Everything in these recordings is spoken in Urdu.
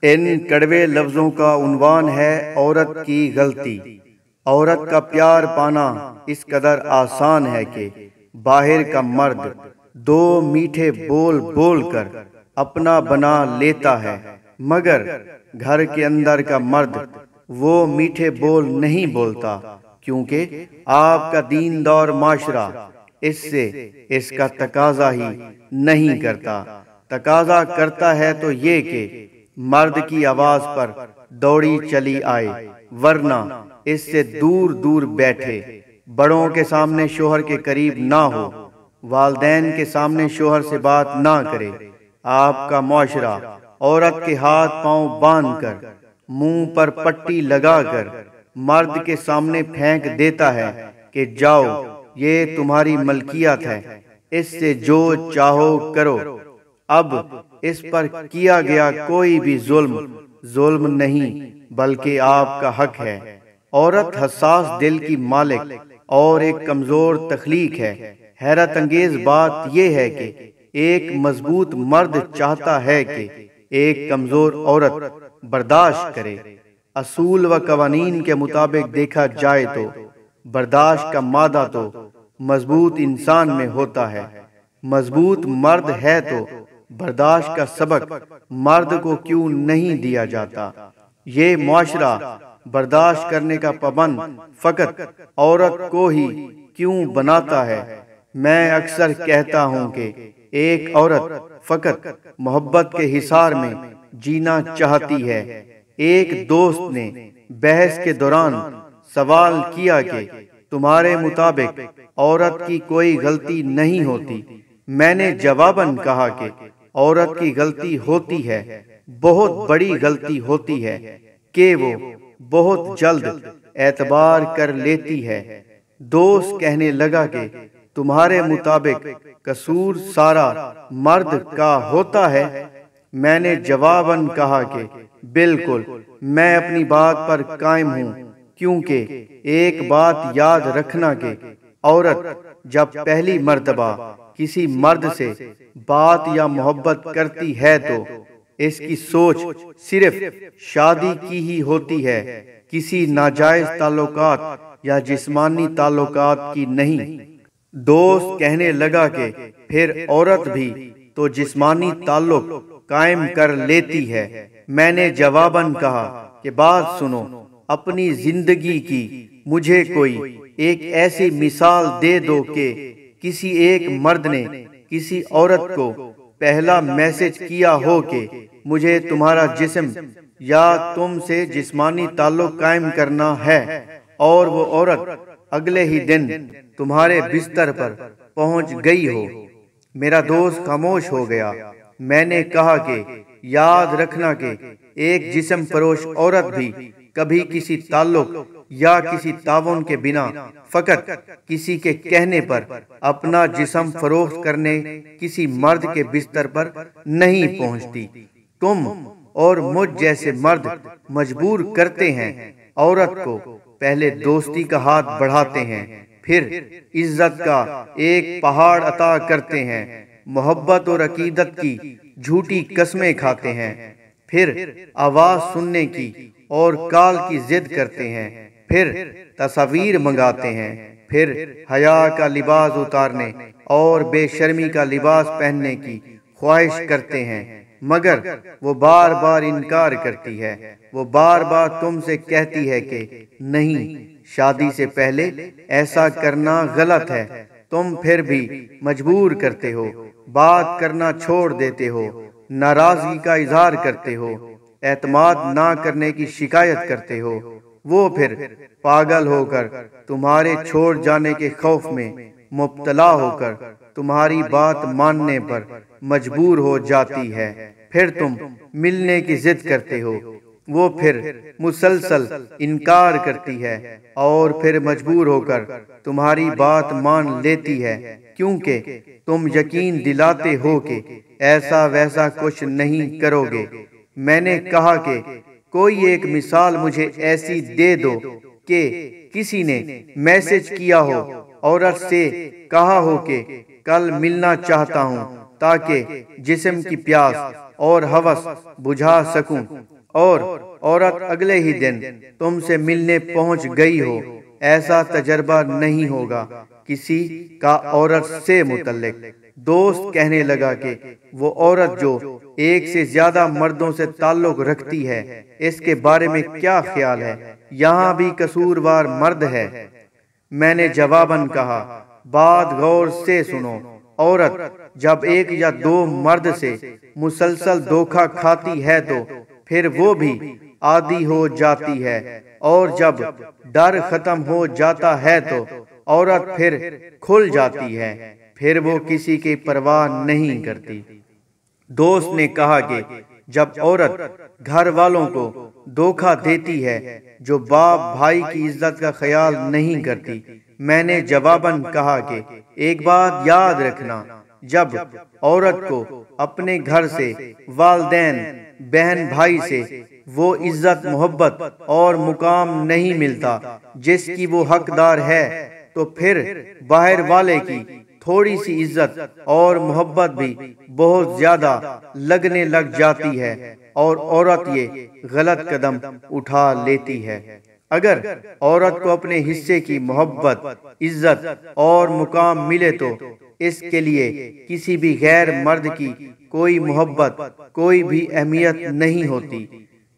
ان کڑوے لفظوں کا عنوان ہے عورت کی غلطی۔ عورت کا پیار پانا اس قدر آسان ہے کہ باہر کا مرد دو میٹھے بول بول کر اپنا بنا لیتا ہے، مگر گھر کے اندر کا مرد وہ میٹھے بول نہیں بولتا، کیونکہ آپ کا دین دار معاشرہ اس کا تقاضا ہی نہیں کرتا۔ تقاضا کرتا ہے تو یہ کہ مرد کی آواز پر دوڑی چلی آئے، ورنہ اس سے دور دور بیٹھے، بڑوں کے سامنے شوہر کے قریب نہ ہو، والدین کے سامنے شوہر سے بات نہ کرے۔ آپ کا معاشرہ عورت کے ہاتھ پاؤں باندھ کر، منہ پر پٹی لگا کر مرد کے سامنے پھینک دیتا ہے کہ جاؤ، یہ تمہاری ملکیت ہے، اس سے جو چاہو کرو۔ اب اس پر کیا گیا کوئی بھی ظلم نہیں، بلکہ آپ کا حق ہے۔ عورت حساس دل کی مالک اور ایک کمزور تخلیق ہے۔ حیرت انگیز بات یہ ہے کہ ایک مضبوط مرد چاہتا ہے کہ ایک کمزور عورت برداشت کرے۔ اصول و قوانین کے مطابق دیکھا جائے تو برداشت کا مادہ تو مضبوط انسان میں ہوتا ہے۔ مضبوط مرد ہے تو برداشت کا سبق مرد کو کیوں نہیں دیا جاتا؟ یہ معاشرہ برداشت کرنے کا پابند فقط عورت کو ہی کیوں بناتا ہے؟ میں اکثر کہتا ہوں کہ ایک عورت فقط محبت کے حصار میں جینا چاہتی ہے۔ ایک دوست نے بحث کے دوران سوال کیا کہ تمہارے مطابق عورت کی کوئی غلطی نہیں ہوتی؟ میں نے جواباً کہا کہ عورت کی غلطی ہوتی ہے، بہت بڑی غلطی ہوتی ہے کہ وہ بہت جلد اعتبار کر لیتی ہے۔ دوست کہنے لگا کہ تمہارے مطابق قصور سارا مرد کا ہوتا ہے؟ میں نے جواباً کہا کہ بالکل، میں اپنی بات پر قائم ہوں، کیونکہ ایک بات یاد رکھنا کہ عورت جب پہلی مرتبہ کسی مرد سے بات یا محبت کرتی ہے تو اس کی سوچ صرف شادی کی ہی ہوتی ہے، کسی ناجائز تعلقات یا جسمانی تعلقات کی نہیں۔ دوست کہنے لگا کہ پھر عورت بھی تو جسمانی تعلق قائم کر لیتی ہے۔ میں نے جواباً کہا کہ بات سنو، اپنی زندگی کی مجھے کوئی ایک ایسی مثال دے دو کہ کسی ایک مرد نے کسی عورت کو پہلا میسج کیا ہو کہ مجھے تمہارا جسم یا تم سے جسمانی تعلق قائم کرنا ہے، اور وہ عورت اگلے ہی دن تمہارے بستر پر پہنچ گئی ہو۔ میرا دوست خاموش ہو گیا۔ میں نے کہا کہ یاد رکھنا کہ ایک جسم فروش عورت بھی کبھی کسی تعلق یا کسی تعاون کے بنا فقط کسی کے کہنے پر اپنا جسم فروخت کرنے کسی مرد کے بستر پر نہیں پہنچتی۔ تم اور مجھ جیسے مرد مجبور کرتے ہیں عورت کو، پہلے دوستی کا ہاتھ بڑھاتے ہیں، پھر عزت کا ایک پہاڑ عطا کرتے ہیں، محبت اور عقیدت کی جھوٹی قسمیں کھاتے ہیں، پھر آواز سننے کی اور کال کی ضد کرتے ہیں، پھر تصاویر منگاتے ہیں، پھر حیا کا لباس اتارنے اور بے شرمی کا لباس پہننے کی خواہش کرتے ہیں، مگر وہ بار بار انکار کرتی ہے۔ وہ بار بار تم سے کہتی ہے کہ نہیں، شادی سے پہلے ایسا کرنا غلط ہے، تم پھر بھی مجبور کرتے ہو، بات کرنا چھوڑ دیتے ہو، ناراضگی کا اظہار کرتے ہو، اعتماد نہ کرنے کی شکایت کرتے ہو۔ وہ پھر پاگل ہو کر تمہارے چھوڑ جانے کے خوف میں مبتلا ہو کر تمہاری بات ماننے پر مجبور ہو جاتی ہے، پھر تم ملنے کی ضد کرتے ہو، وہ پھر مسلسل انکار کرتی ہے اور پھر مجبور ہو کر تمہاری بات مان لیتی ہے، کیونکہ تم یقین دلاتے ہو کہ ایسا ویسا کچھ نہیں کرو گے۔ میں نے کہا کہ کوئی ایک مثال مجھے ایسی دے دو کہ کسی نے میسج کیا ہو، عورت سے کہا ہو کہ کل ملنا چاہتا ہوں، تاکہ جسم کی پیاس اور ہوس بجھا سکوں، اور عورت اگلے ہی دن تم سے ملنے پہنچ گئی ہو، ایسا تجربہ نہیں ہوگا کسی کا عورت سے متعلق۔ دوست کہنے لگا کہ وہ عورت جو ایک سے زیادہ مردوں سے تعلق رکھتی ہے، اس کے بارے میں کیا خیال ہے؟ یہاں بھی قصوروار مرد ہے۔ میں نے جواباً کہا، بات غور سے سنو، عورت جب ایک یا دو مرد سے مسلسل دھوکہ کھاتی ہے تو پھر وہ بھی عادی ہو جاتی ہے، اور جب ڈر ختم ہو جاتا ہے تو عورت پھر کھل جاتی ہے، پھر وہ کسی کی پرواہ نہیں کرتی۔ دوست نے کہا کہ جب عورت گھر والوں کو دھوکہ دیتی ہے، جو باپ بھائی کی عزت کا خیال نہیں کرتی، میں نے جواباً کہا کہ ایک بات یاد رکھنا، جب عورت کو اپنے گھر سے، والدین، بہن بھائی سے وہ عزت، محبت اور مقام نہیں ملتا جس کی وہ حقدار ہے، تو پھر باہر والے کی تھوڑی سی عزت اور محبت بھی بہت زیادہ لگنے لگ جاتی ہے، اور عورت یہ غلط قدم اٹھا لیتی ہے۔ اگر عورت کو اپنے حصے کی محبت، عزت اور مقام ملے تو اس کے لیے کسی بھی غیر مرد کی کوئی محبت، کوئی بھی اہمیت نہیں ہوتی۔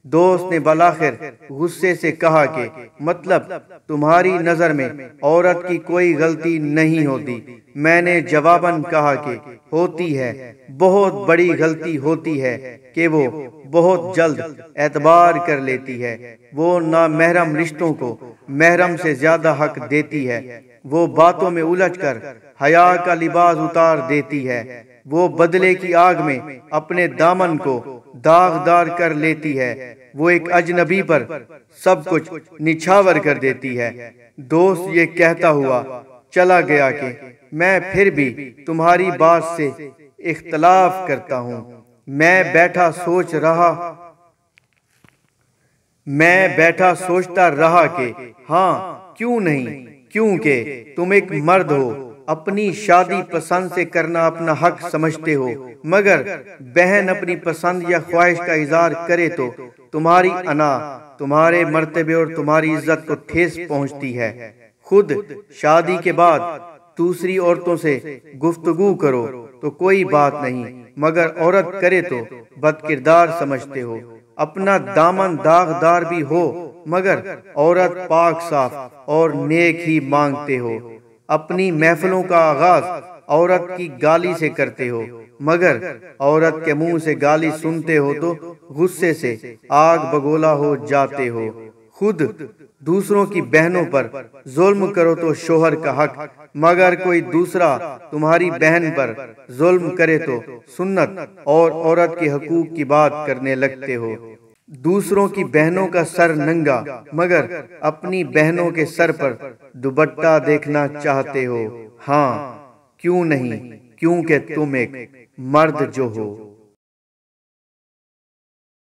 دوست نے بالآخر غصے سے کہا کہ مطلب تمہاری نظر میں عورت کی کوئی غلطی نہیں ہوتی؟ میں نے جواباً کہا کہ ہوتی ہے، بہت بڑی غلطی ہوتی ہے کہ وہ بہت جلد اعتبار کر لیتی ہے، وہ نامحرم رشتوں کو محرم سے زیادہ حق دیتی ہے، وہ باتوں میں الجھ کر حیا کا لباس اتار دیتی ہے، وہ بدلے کی آگ میں اپنے دامن کو داغدار کر لیتی ہے، وہ ایک اجنبی پر سب کچھ نچھاور کر دیتی ہے۔ دوست یہ کہتا ہوا چلا گیا کہ میں پھر بھی تمہاری بات سے اختلاف کرتا ہوں۔ میں بیٹھا سوچتا رہا کہ ہاں کیوں نہیں، کیونکہ تم ایک مرد ہو، اپنی شادی پسند سے کرنا اپنا حق سمجھتے ہو، مگر بہن اپنی پسند یا خواہش کا اظہار کرے تو تمہاری انا، تمہارے مرتبے اور تمہاری عزت کو ٹھیس پہنچتی ہے۔ خود شادی کے بعد دوسری عورتوں سے گفتگو کرو تو کوئی بات نہیں، مگر عورت کرے تو بد کردار سمجھتے ہو۔ اپنا دامن داغدار بھی ہو، مگر عورت پاک صاف اور نیک ہی مانگتے ہو۔ اپنی محفلوں کا آغاز عورت کی گالی سے کرتے ہو، مگر عورت کے منہ سے گالی سنتے ہو تو غصے سے آگ بگولا ہو جاتے ہو۔ خود دوسروں کی بہنوں پر ظلم کرو تو شوہر کا حق، مگر کوئی دوسرا تمہاری بہن پر ظلم کرے تو سنت اور عورت کے حقوق کی بات کرنے لگتے ہو۔ دوسروں کی بہنوں کا سر ننگا، مگر اپنی بہنوں کے سر پر دوپٹہ دیکھنا چاہتے ہو۔ ہاں کیوں نہیں، کیونکہ تم ایک مرد جو ہو۔